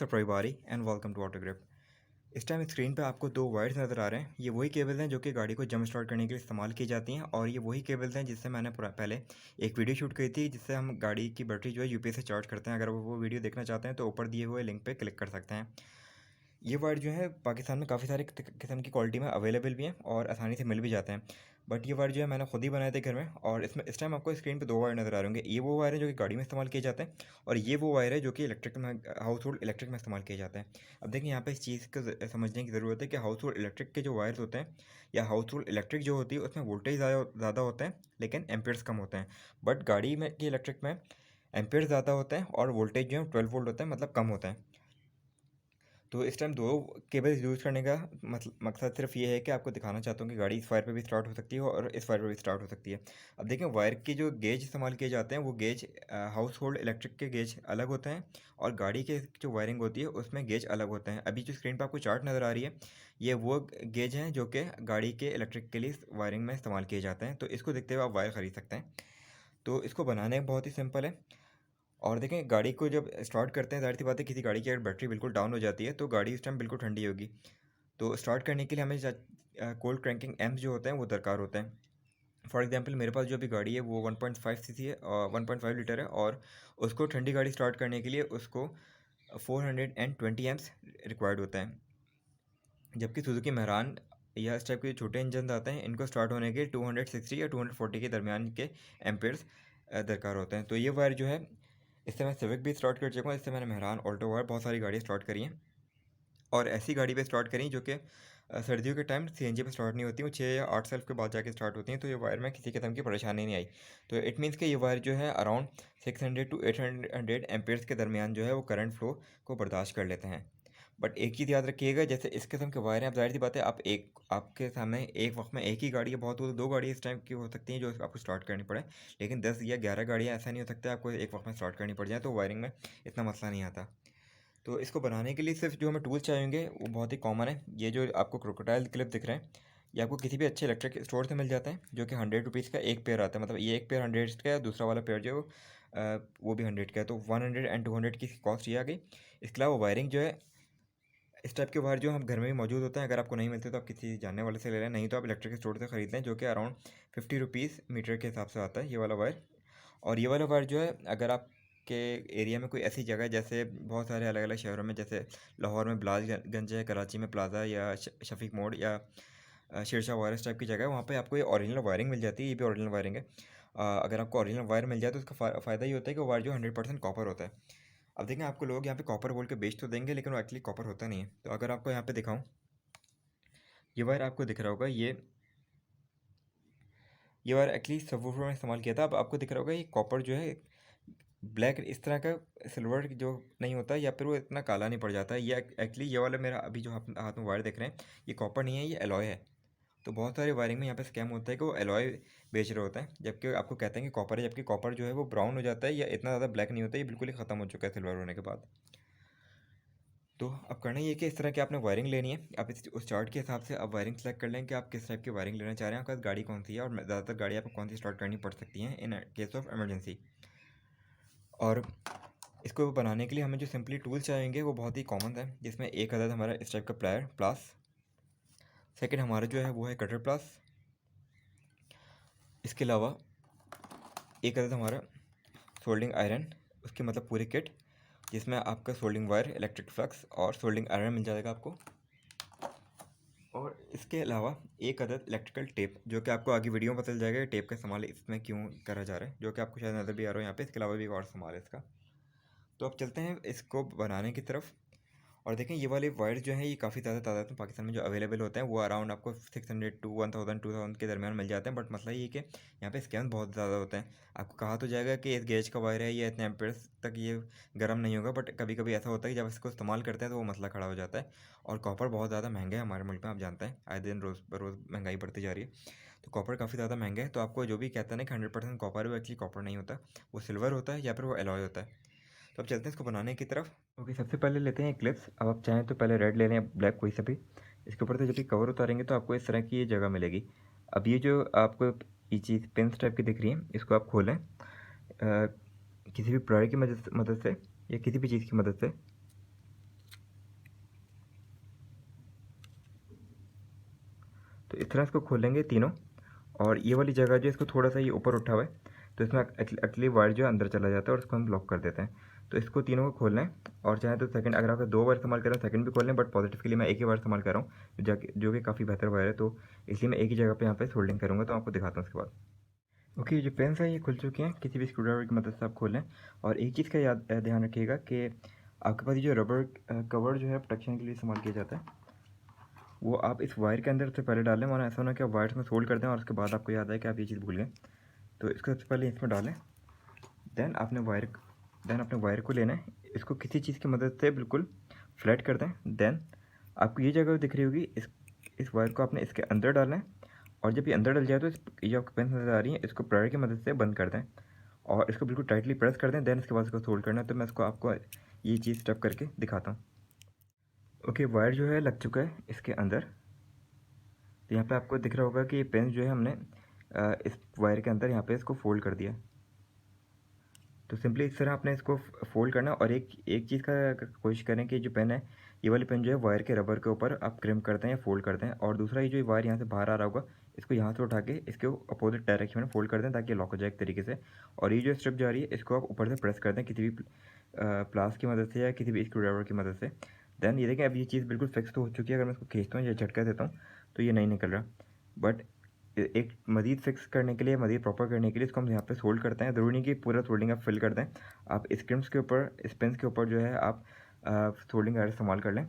Up रविवारी and welcome to auto grip. इस time screen पे आपको दो वायर्स नज़र आ रहे हैं। ये वही केबल्स हैं जो कि गाड़ी को जंप स्टार्ट करने के लिए इस्तेमाल की जाती हैं, और ये वही केबल्स हैं जिससे मैंने पहले एक वीडियो शूट की थी, जिससे हम गाड़ी की बैटरी जो है यूपीएस से चार्ज करते हैं। अगर वो वीडियो देखना चाहते हैं तो ऊपर दिए हुए लिंक पर क्लिक कर सकते हैं। ये वायर जो है पाकिस्तान में काफ़ी सारे किस्म की क्वालिटी में अवेलेबल भी हैं और आसानी से मिल भी जाते हैं। बट ये वायर जो है मैंने खुद ही बनाए थे घर में, और इसमें इस टाइम आपको स्क्रीन पे दो वायर नज़र आ रहे होंगे। ये वो वायर है जो कि गाड़ी में इस्तेमाल किए जाते हैं, और ये वो वायर है जो कि इलेक्ट्रिक में, हाउस होल्ड इलेक्ट्रिक में इस्तेमाल किए जाते हैं। अब देखिए, यहाँ पे इस चीज़ को समझने की ज़रूरत है कि हाउस होल्ड इलेक्ट्रिक के जो वायर्स होते हैं, या हाउस होल्ड इलेक्ट्रिक जो होती है, उसमें वोल्टेज ज़्यादा होते हैं लेकिन एम्पेयर्स कम होते हैं। बट गाड़ी में की इलेक्ट्रिक में एम्पेयर्स ज़्यादा होते हैं और वोल्टेज जो है 12 वोल्ट होते हैं, मतलब कम होते हैं। तो इस टाइम दो केबल्स यूज़ करने का मकसद सिर्फ ये है कि आपको दिखाना चाहता हूँ कि गाड़ी इस वायर पे भी स्टार्ट हो सकती है और इस वायर पे भी स्टार्ट हो सकती है। अब देखें, वायर के जो गेज इस्तेमाल किए जाते हैं वो गेज हाउस होल्ड इलेक्ट्रिक के गेज अलग होते हैं, और गाड़ी के जो वायरिंग होती है उसमें गेज अलग होते हैं। अभी जो स्क्रीन पर आपको चार्ट नज़र आ रही है, ये वो गेज हैं जो कि गाड़ी के इलेक्ट्रिक के लिए वायरिंग में इस्तेमाल किए जाते हैं। तो इसको देखते हुए आप वायर ख़रीद सकते हैं। तो इसको बनाने बहुत ही सिंपल है। और देखें, गाड़ी को जब स्टार्ट करते हैं, ज़ाहिर सी बात है किसी गाड़ी की अगर बैटरी बिल्कुल डाउन हो जाती है तो गाड़ी उस टाइम बिल्कुल ठंडी होगी। तो स्टार्ट करने के लिए हमें कोल्ड क्रैंकिंग एम्प्स जो होते हैं वो दरकार होते हैं। फॉर एग्जांपल, मेरे पास जो अभी गाड़ी है वो 1.5 सीसी है और 1.5 लीटर है, और उसको ठंडी गाड़ी स्टार्ट करने के लिए उसको 420 एम्प्स रिक्वायर्ड होता है। जबकि सुजुकी मेहरान या इस टाइप के छोटे इंजन आते हैं, इनको स्टार्ट होने के 260 या 240 के दरमियान के एम्पेयर्स दरकार होते हैं। तो ये वायर जो है, इससे मैं सिविक भी स्टार्ट कर चुका हूँ, इससे मैंने मेहरान, ऑल्टो वायर बहुत सारी गाड़ियाँ स्टार्ट करी हैं, और ऐसी गाड़ी पे स्टार्ट करी जो कि सर्दियों के टाइम सीएनजी पे स्टार्ट नहीं होती, वो 6 या 8 साल के बाद जाके स्टार्ट होती हैं। तो ये वायर में किसी किस्म की परेशानी नहीं आई। तो इट मीन्स कि ये वायर जो है अराउंड 600 टू 800 एम्पेयर्स के दरमियान जो है वो करंट फ्लो को बर्दाश्त कर लेते हैं। बट एक चीज़ याद रखिएगा, जैसे इस किस्म के वायर हैं, अब ज़ाहिर सी बात है आपके सामने एक वक्त में एक ही गाड़ी है, बहुत हो तो दो गाड़ी इस टाइप की हो सकती हैं जो आपको स्टार्ट करनी पड़े, लेकिन 10 या 11 गाड़ियाँ ऐसा नहीं हो सकता आपको एक वक्त में स्टार्ट करनी पड़ जाए, तो वायरिंग में इतना मसला नहीं आता। तो इसको बनाने के लिए सिर्फ जो हमें टूल्स चाहिए वो बहुत ही कॉमन है। ये जो आपको क्रोकोडाइल क्लिप दिख रहे हैं, ये आपको किसी भी अच्छे इलेक्ट्रिक स्टोर से मिल जाते हैं, जो कि 100 रुपीज़ का एक पेयर आता है। मतलब ये एक पेयर 100 का है, दूसरा वाला पेयर जो वो भी 100 का है, तो 100 एंड 200 की कॉस्ट ये आ गई। इसके अलावा वायरिंग जो है, इस टाइप के वायर जो हम घर में भी मौजूद होते हैं, अगर आपको नहीं मिलते तो आप किसी जानने वाले से ले लें, नहीं तो आप इलेक्ट्रिक स्टोर से ख़रीद लें, जो कि अराउंड 50 रुपीज़ मीटर के हिसाब से आता है ये वाला वायर। और ये वाला वायर जो है, अगर आपके एरिया में कोई ऐसी जगह है, जैसे बहुत सारे अलग अलग शहरों में, जैसे लाहौर में बिलासगंज है, कराची में प्लाज़ा या शफीक मोड़ या शेरशाह वायर इस टाइप की जगह है, वहाँ पे आपको ये ओरिजिनल वायरिंग मिल जाती है। ये भी ओरिजिनल वायरिंग है। अगर आपको ओरिजिनल वायर मिल जाए तो उसका फ़ायदा ये होता है कि वो वायर जो 100% कॉपर होता है। अब देखें, आपको लोग यहाँ पे कॉपर बोल के बेच तो देंगे, लेकिन वो एक्चुअली कॉपर होता नहीं है। तो अगर आपको यहाँ पे दिखाऊँ, ये वायर आपको दिख रहा होगा, ये वायर एक्चुअली सबवूफर में इस्तेमाल किया था। अब आपको दिख रहा होगा, ये कॉपर जो है ब्लैक इस तरह का सिल्वर जो नहीं होता, या फिर वो इतना काला नहीं पड़ जाता है। ये एक्चुअली ये वाला मेरा अभी जो हाथ में वायर देख रहे हैं, ये कॉपर नहीं है, ये एलॉय है। तो बहुत सारे वायरिंग में यहाँ पे स्कैम होता है कि वो एलॉय बेच रहे होते हैं, जबकि आपको कहते हैं कि कॉपर है, जबकि कॉपर जो है वो ब्राउन हो जाता है या इतना ज़्यादा ब्लैक नहीं होता, ये बिल्कुल ही ख़त्म हो चुका है सिल्वर होने के बाद। तो अब करना ये है कि इस तरह की आपने वायरिंग लेनी है। आप उस चार्ट के हिसाब से आप वायरिंग सेलेक्ट कर लें कि आप किस टाइप की वायरिंग लेना चाह रहे हैं, आपके पास गाड़ी कौन सी है, और ज़्यादातर गाड़ी आपको कौन सी स्टार्ट करनी पड़ सकती हैं इन केस ऑफ इमरजेंसी। और इसको बनाने के लिए हमें जो सिंपली टूल्स चाहेंगे वो बहुत ही कॉमन है, जिसमें एक अदद हमारा इस टाइप का प्लायर प्लास, सेकंड हमारा जो है वो है कटर प्लास, इसके अलावा एक अदद हमारा सोल्डिंग आयरन, उसकी मतलब पूरी किट, जिसमें आपका सोल्डिंग वायर, इलेक्ट्रिक फ्लक्स और सोल्डिंग आयरन मिल जाएगा आपको। और इसके अलावा एक अदद इलेक्ट्रिकल टेप, जो कि आपको आगे वीडियो में पता चल जाएगा टेप का इस्तेमाल इसमें क्यों करा जा रहा है, जो कि आपको शायद नज़र भी आ रहा हो यहाँ पे। इसके अलावा भी एक और इस्तेमाल है इसका। तो अब चलते हैं इसको बनाने की तरफ। और देखें, ये वाले वायर जो हैं ये काफ़ी ज़्यादा तादाद में पाकिस्तान में जो अवेलेबल होते हैं, वो अराउंड आपको 600 टू 1000 2000 के दरमियान मिल जाते हैं। बट मसला ये है कि यहाँ पे स्कैम बहुत ज़्यादा होते हैं। आपको कहा तो जाएगा कि इस गेज का वायर है, ये इतने एम्पेयर्स तक ये गर्म नहीं होगा, बट कभी कभी ऐसा होता है कि जब इसको इस्तेमाल करते हैं तो वो मसला खड़ा हो जाता है। और कॉपर बहुत ज़्यादा महंगा है हमारे मुल्क में, आप जानते हैं आए दिन रोज़ बरोज़ महंगाई बढ़ती जा रही है। तो कॉपर काफ़ी ज़्यादा महंगा है। तो आपको जो भी कहता है ना कि 100% कॉपर है, वो एक्चुअली कॉपर नहीं होता, वो सिल्वर होता है या फिर वो एलॉय होता है। तो अब चलते हैं इसको बनाने की तरफ। ओके, सबसे पहले लेते हैं क्लिप्स। अब आप चाहें तो पहले रेड ले लें, ब्लैक कोई सा भी। इसके ऊपर से जब भी कवर उतारेंगे तो आपको इस तरह की ये जगह मिलेगी। अब ये जो आपको ये चीज़ पिंस टाइप की दिख रही है, इसको आप खोलें किसी भी प्लायर की मदद से या किसी भी चीज़ की मदद से। इस तरह इसको खोलेंगे तीनों, और ये वाली जगह जो इसको थोड़ा सा ये ऊपर उठा हुआ है, तो इसमें एक्चुअली वायर जो है अंदर चला जाता है और इसको हम लॉक कर देते हैं। तो इसको तीनों को खोलना है, और चाहे तो सेकंड, अगर आप 2 बार इस्तेमाल कर रहे हो सेकंड भी खोल लें, बट पॉजिटिव के लिए मैं एक ही बार इस्तेमाल कर रहा हूँ, जो कि काफ़ी बेहतर वायर है, तो इसलिए मैं एक ही जगह पर यहाँ पर सोल्डिंग करूँगा। तो आपको दिखाता हूँ उसके बाद। ओके, ये जो पेन्स हैं ये खुल चुकी हैं, किसी भी स्क्रूड्राइवर की मदद से आप खोलें। और एक चीज़ का ध्यान रखिएगा कि आपके पास ये जो रबर कवर जो है प्रोटेक्शन के लिए इस्तेमाल किया जाता है, वो आप इस वायर के अंदर से पहले डालें, वरना ऐसा होना कि आप वायर्स में सोल्ड कर दें और उसके बाद आपको याद आए कि आप ये चीज़ भूल गए। तो इसको सबसे पहले इसमें डालें, देन अपने वायर को लेना है, इसको किसी चीज़ की मदद से बिल्कुल फ्लैट कर दें। देन आपको ये जगह दिख रही होगी, इस वायर को आपने इसके अंदर डालना है, और जब ये अंदर डल जाए तो ये आपको पेन नज़र आ रही है, इसको प्रेयर की मदद से बंद कर दें और इसको बिल्कुल टाइटली प्रेस कर दें। देन इसके बाद इसको सोल्ड करना है। तो मैं इसको आपको ये चीज़ स्टेप करके दिखाता हूँ। ओके, वायर जो है लग चुका है इसके अंदर। तो यहाँ पे आपको दिख रहा होगा कि ये पेन जो है हमने इस वायर के अंदर यहाँ पे इसको फोल्ड कर दिया। तो सिंपली इस तरह आपने इसको फोल्ड करना, और एक चीज़ का कोशिश करें कि जो पेन है, ये वाली पेन जो है वायर के रबर के ऊपर आप क्रिम करते हैं या फोल्ड करते हैं। और दूसरा, ये जो वायर यहाँ से बाहर आ रहा होगा, इसको यहाँ से उठा के इसके अपोजिट डायरेक्शन में फोल्ड कर दें ताकि लॉक हो जाए एक तरीके से। और ये जो स्ट्रिप जा रही है, इसको आप ऊपर से प्रेस कर दें किसी भी प्लास की मदद से या किसी भी स्क्रूड्राइवर की मदद से। देन ये देखें, अब ये चीज़ बिल्कुल फिक्स तो हो चुकी है। अगर मैं इसको खींचता हूँ या झटका देता हूँ तो ये नहीं निकल रहा, बट एक मज़ीद फिक्स करने के लिए, मज़ीद प्रॉपर करने के लिए इसको हम यहाँ पे सोल्ड करते हैं। ज़रूरी नहीं कि पूरा सोल्डिंग आप फिल कर दें, आप स्क्रिम्स के ऊपर, स्पेंस के ऊपर जो है आप सोल्डिंग वायर इस्तेमाल कर लें।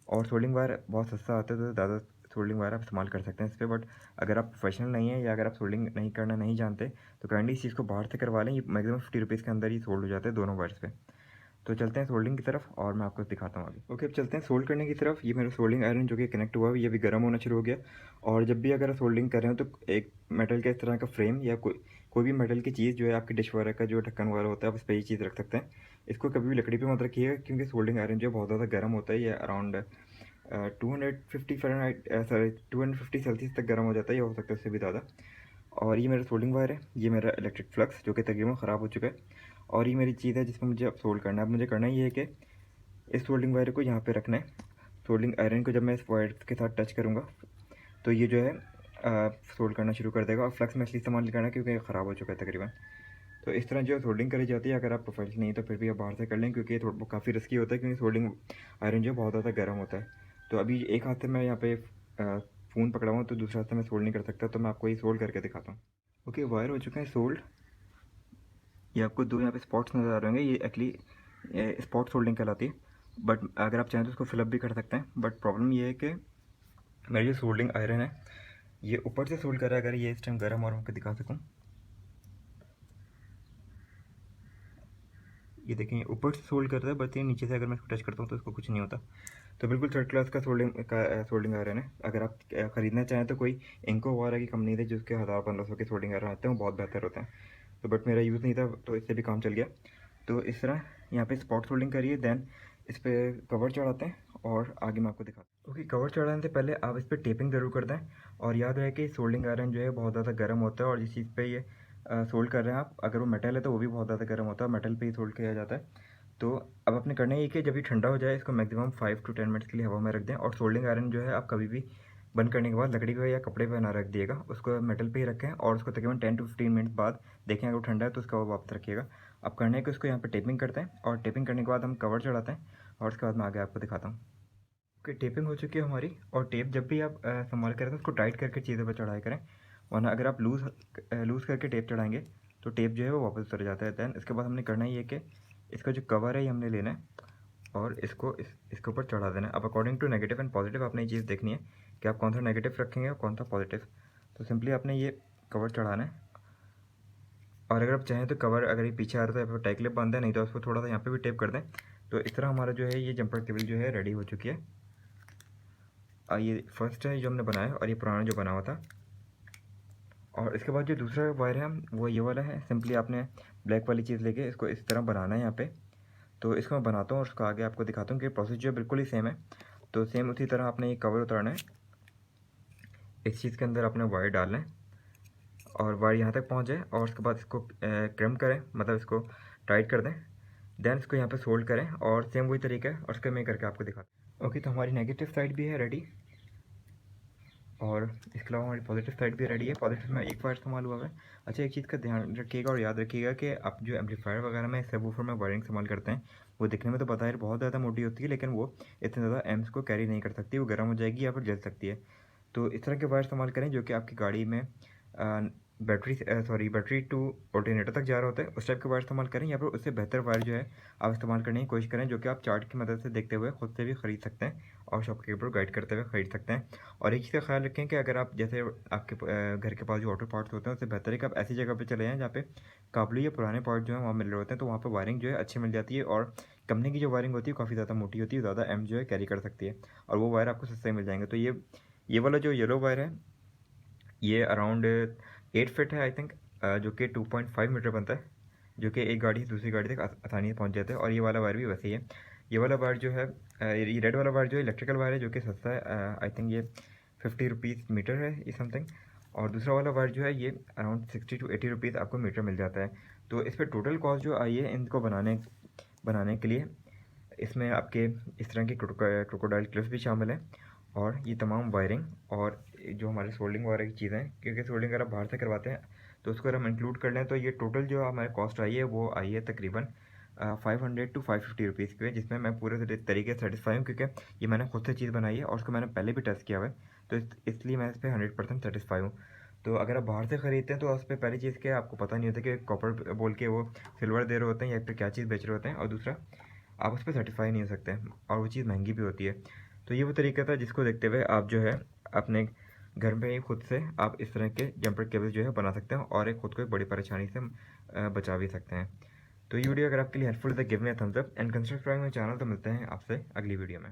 और सोल्डिंग वायर बहुत सस्ता आता है, तो ज़्यादा सोल्डिंग वायर आप इस्तेमाल कर सकते हैं इस पर। बट अगर आप प्रोफेशनल नहीं है या अगर आप सोल्डिंग नहीं करना नहीं जानते, तो काइंडली इस चीज़ को बाहर से करवा लें। ये मैक्सिमम 50 रुपीज़ के अंदर ही सोल्ड हो जाते हैं दोनों वायर्स पे। तो चलते हैं सोल्डिंग की तरफ और मैं आपको दिखाता हूँ आगे। ओके, अब चलते हैं सोल्ड करने की तरफ। ये मेरा सोल्डिंग आयरन जो कि कनेक्ट हुआ है, ये भी गर्म होना शुरू हो गया। और जब भी अगर सोल्डिंग कर रहे हो तो एक मेटल के इस तरह का फ्रेम या कोई भी मेटल की चीज़ जो है, आपकी डिश वगैरह का जो ढक्कन वगैरह होता है, आप इस पर ये चीज़ रख सकते हैं। इसको कभी भी लकड़ी पे मत रखिएगा, क्योंकि सोल्डिंग आयरन जो है बहुत ज़्यादा गर्म होता है। ये अराउंड 250 फ़ारेनहाइट, सॉरी 250 सेल्सियस तक गर्म हो जाता है, या हो सकता है उससे भी ज़्यादा। और ये मेरा सोल्डिंग वायर है, ये मेरा इलेक्ट्रिक फ्लक्स जो कि तकरीबन ख़राब हो चुका है। और ये मेरी चीज़ है जिसमें मुझे अब सोल्ड करना है। अब मुझे करना ये है कि इस सोल्डिंग वायर को यहाँ पे रखना है। सोल्डिंग आयरन को जब मैं इस वायर के साथ टच करूँगा तो ये जो है सोल्ड करना शुरू कर देगा। और फ्लक्स में इसलिए इस्तेमाल नहीं करना क्योंकि ये ख़राब हो चुका है तकरीबन। तो इस तरह जो सोल्डिंग करी जाती है, अगर आप प्रोफेशनल नहीं तो फिर भी आप बाहर से कर लें, क्योंकि ये थोड़ा काफ़ी रिस्की होता है, क्योंकि सोल्डिंग आयरन जो है बहुत ज़्यादा गर्म होता है। तो अभी एक हाथ से मैं यहाँ पे फ़ोन पकड़ा हुआ हूँ, तो दूसरे हाथ से मैं सोल्ड नहीं कर सकता, तो मैं आपको ये सोल्ड करके दिखाता हूँ। ओके, वायर हो चुका है सोल्ड। ये आपको दो यहाँ पे स्पॉट्स नज़र आ रहे होंगे, ये एक्चुअली स्पॉट सोल्डिंग कहलाती है। बट अगर आप चाहें तो उसको फिलअप भी कर सकते हैं। बट प्रॉब्लम ये है कि मेरी जो सोल्डिंग आयरन है, ये ऊपर से सोल्ड कर रहा है। अगर ये इस टाइम गर्म और आपको दिखा सकूँ, ये देखें ऊपर से सोल्ड कर रहा है, बट ये नीचे से अगर मैं इसको टच करता हूँ तो इसको कुछ नहीं होता। तो बिल्कुल थर्ड क्लास का सोल्डिंग आयरन है। अगर आप ख़रीदना चाहें तो कोई इंको वगैरह की कंपनी है जिसके 1000-1500 के सोल्डिंग आयरन आते हैं, वो बहुत बेहतर होते हैं। तो बट मेरा यूज़ नहीं था, तो इससे भी काम चल गया। तो इस तरह यहाँ पे स्पॉट सोल्डिंग करिए, देन इस पर कवर चढ़ाते हैं और आगे मैं आपको दिखाता हूँ। ओके, कवर चढ़ाने से पहले आप इस पर टेपिंग ज़रूर कर दें। और याद रहे कि सोल्डिंग आयरन जो है बहुत ज़्यादा गर्म होता है, और जिस चीज़ पे ये सोल्ड कर रहे हैं आप, अगर वो मेटल है तो वो भी बहुत ज़्यादा गर्म होता है, मेटल पे ही सोल्ड किया जाता है। तो अब आपने करना है ये कि जब ये ठंडा हो जाए, इसको मैक्सिमम 5 to 10 मिनट्स के लिए हवा में रख दें। और सोल्डिंग आयरन जो है आप कभी भी बंद करने के बाद लकड़ी पे या कपड़े पे ना रख दिएगा, उसको मेटल पे ही रखें। और उसको तकरीबन 10 to 15 मिनट बाद देखें, अगर वो ठंडा है तो उसका वापस रखिएगा। अब करने है कि उसको यहाँ पे टेपिंग करते हैं, और टेपिंग करने के बाद हम कवर चढ़ाते हैं, और उसके बाद मैं आगे आपको दिखाता हूँ। ओके, टेपिंग हो चुकी है हमारी। और टेप जब भी आप इस्तेमाल करें तो उसको टाइट करके चीज़ों पर चढ़ाया करें, वरना अगर आप लूज़ करके टेप चढ़ाएंगे तो टेप जो है वो वापस उतर जाता है। दैन इसके बाद हमने करना ही है कि इसका जो कवर है ये हमने लेना है और इसको इसके ऊपर चढ़ा देना है। अब according to negative and positive आपने ये चीज़ देखनी है कि आप कौन सा नेगेटिव रखेंगे और कौन सा पॉजिटिव। तो सिंपली आपने ये कवर चढ़ाना है। और अगर आप चाहें तो कवर अगर ये पीछे आ रहा है तो यहाँ पर टाई क्लिप बांध दें, नहीं तो उसको थोड़ा सा यहाँ पे भी टेप कर दें। तो इस तरह हमारा जो है ये जंपर केबल जो है रेडी हो चुकी है। ये फर्स्ट है जो हमने बनाया, और ये पुराना जो बना हुआ था। और इसके बाद जो दूसरा वायर है वो ये वाला है। सिंपली आपने ब्लैक वाली चीज़ लेके इसको इस तरह बनाना है यहाँ पे। तो इसको मैं बनाता हूँ और उसको आगे आपको दिखाता हूँ कि प्रोसेस जो बिल्कुल ही सेम है। तो सेम उसी तरह आपने ये कवर उतारना है, इस चीज़ के अंदर आपने वायर डालना है और वायर यहाँ तक पहुँच जाए, और उसके बाद इसको क्रम करें, मतलब इसको टाइट कर दें। देन इसको यहाँ पे सोल्ड करें, और सेम वही तरीका है, और उसको मैं करके आपको दिखाता हूँ। ओके, तो हमारी नेगेटिव साइड भी है रेडी। और इसके अलावा हमारी पॉजिटिव साइड भी रेडी है। पॉजिटिव में एक वायर इस्तेमाल हुआ है। अच्छा, एक चीज़ का ध्यान रखिएगा और याद रखिएगा कि आप जो एम्पलीफायर वगैरह में सबवूफर में वायरिंग इस्तेमाल करते हैं, वो दिखने में तो बाहर बहुत ज़्यादा मोटी होती है, लेकिन वो इतने ज़्यादा एम्स को कैरी नहीं कर सकती, वो गर्म हो जाएगी या फिर जल सकती है। तो इस तरह के वायर इस्तेमाल करें जो कि आपकी गाड़ी में बैटरी टू ऑल्टरनेटर तक जा रहा होता है, उस टाइप के वायर इस्तेमाल करें, या फिर उससे बेहतर वायर जो है आप इस्तेमाल करने की कोशिश करें, जो कि आप चार्ट की मदद से देखते हुए खुद से भी ख़रीद सकते हैं और शॉपकीपर गाइड करते हुए ख़रीद सकते हैं। और एक चीज़ का ख्याल रखें कि अगर आप जैसे आपके घर के पास जो ऑटो पार्ट्स होते हैं, उससे बेहतर है कि आप ऐसी जगह पे चले जाएँ जहाँ पे काबुली या पुराने पार्ट जो है वहाँ मिल रहे होते हैं, तो वहाँ पर वायरिंग जो है अच्छी मिल जाती है। और कंपनी की जो वायरिंग होती है काफ़ी ज़्यादा मोटी होती है, ज़्यादा एम जो है कैरी कर सकती है, और वो वायर आपको सस्ते मिल जाएंगे। तो ये वाला जो येलो वायर है, ये अराउंड 8 फिट है आई थिंक, जो कि 2.5 मीटर बनता है, जो कि एक गाड़ी से दूसरी गाड़ी तक आसानी से पहुंच जाता है। और ये वाला वायर भी वैसे ही है। ये वाला वायर जो है, ये रेड वाला वायर जो है इलेक्ट्रिकल वायर है, जो कि सस्ता है। आई थिंक ये 50 रुपीज़ मीटर है ये समथिंग। और दूसरा वाला वायर जो है ये अराउंड 60 टू 80 रुपीज़ आपको मीटर मिल जाता है। तो इस पर टोटल कॉस्ट जो आई है इनको बनाने के लिए, इसमें आपके इस तरह की क्रोकोडाइल क्लिप्स भी शामिल हैं, और ये तमाम वायरिंग और जो हमारे सोल्डिंग वगैरह की चीज़ें हैं, क्योंकि सोल्डिंग अगर आप बाहर से करवाते हैं तो उसको अगर हम इंक्लूड कर लें तो ये टोटल जो हमारे कॉस्ट आई है वो आई है तकरीबन 500 टू 550 रुपीज़ के, जिसमें मैं पूरे तरीके से सेटिस्फाई हूँ, क्योंकि ये मैंने खुद से चीज़ बनाई है और उसको मैंने पहले भी टेस्ट किया हुआ है। तो इसलिए मैं इस पर 100% सेटिस्फाई हूँ। तो अगर आप बाहर से ख़रीदते हैं तो उस पर पहली चीज़ क्या आपको पता नहीं होता कि कॉपर बोल के वो सिल्वर दे रहे होते हैं या फिर क्या चीज़ बेच रहे होते हैं, और दूसरा आप उस पर सर्टिफाई नहीं हो सकते, और वो चीज़ महंगी भी होती है। तो ये वो तरीका था जिसको देखते हुए आप जो है अपने घर में ही खुद से आप इस तरह के जंपर केबल जो है बना सकते हैं, और एक खुद को एक बड़ी परेशानी से बचा भी सकते हैं। तो ये वीडियो अगर आपके लिए हेल्पफुल है तो give me a thumbs up and consider subscribing my channel. तो मिलते हैं आपसे अगली वीडियो में।